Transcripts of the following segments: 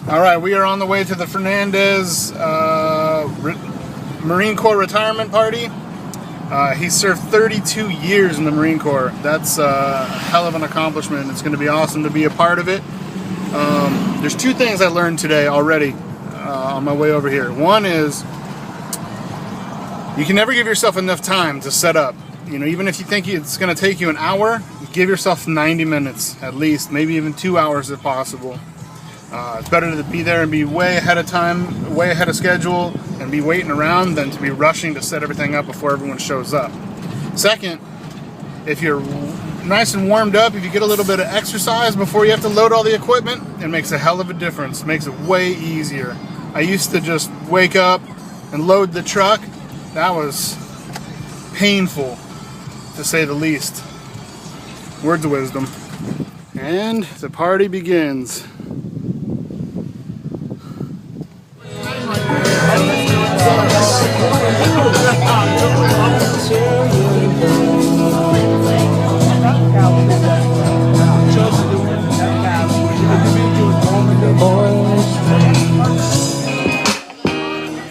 All right, we are on the way to the Fernandez Marine Corps retirement party. He served 32 years in the Marine Corps. That's a hell of an accomplishment. It's going to be awesome to be a part of it. There's two things I learned today already on my way over here. One is you can never give yourself enough time to set up. You know, even if you think it's going to take you an hour, give yourself 90 minutes at least, maybe even 2 hours if possible. It's better to be there and be way ahead of time, way ahead of schedule, and be waiting around than to be rushing to set everything up before everyone shows up. Second, if you're nice and warmed up, if you get a little bit of exercise before you have to load all the equipment, it makes a hell of a difference. It makes it way easier. I used to just wake up and load the truck. That was painful, to say the least. Words of wisdom. And the party begins.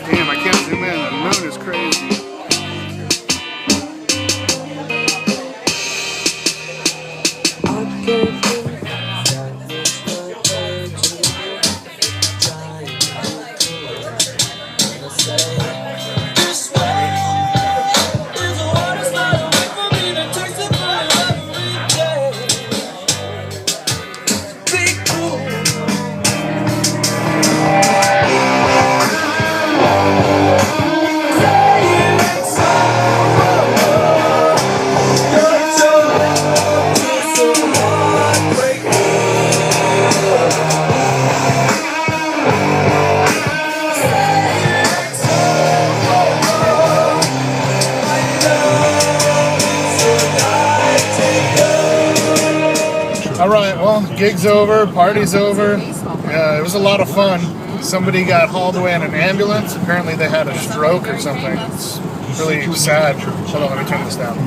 Damn, I can't zoom in. The moon is crazy. Alright, well, gig's over, party's over. It was a lot of fun. Somebody got hauled away in an ambulance. Apparently they had a stroke or something. It's really sad. Hold on, let me turn this down.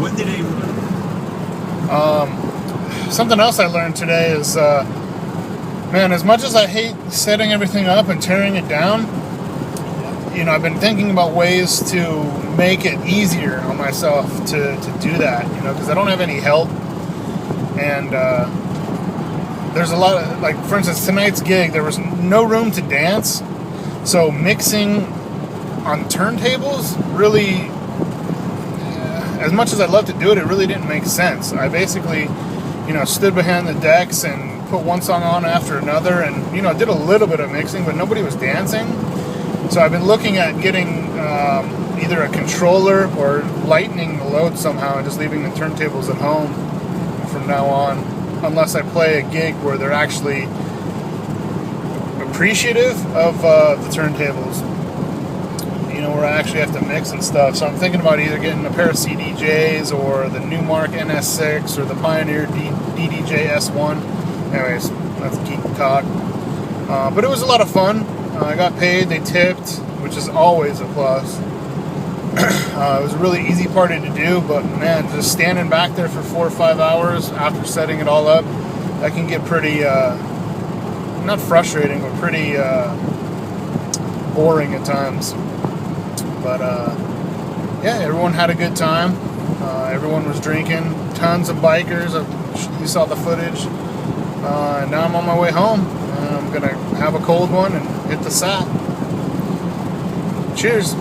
Something else I learned today is, man, as much as I hate setting everything up and tearing it down, you know, I've been thinking about ways to make it easier on myself to do that, you know, because I don't have any help. And there's a lot of, like, for instance, tonight's gig, there was no room to dance. So mixing on turntables really, as much as I'd love to do it, it really didn't make sense. I basically, you know, stood behind the decks and put one song on after another and, you know, did a little bit of mixing, but nobody was dancing. So I've been looking at getting either a controller or lightening the load somehow and just leaving the turntables at home from now on, unless I play a gig where they're actually appreciative of the turntables, you know, where I actually have to mix and stuff. So I'm thinking about either getting a pair of CDJs or the Newmark NS6 or the Pioneer DDJ S1. Anyways, that's geek talk. But it was a lot of fun. I got paid, they tipped, which is always a plus. It was a really easy party to do, but man, just standing back there for 4 or 5 hours after setting it all up, that can get pretty, not frustrating, but pretty boring at times. But yeah, everyone had a good time. Everyone was drinking, tons of bikers. You saw the footage. And now I'm on my way home. I'm gonna have a cold one and hit the sap. Cheers.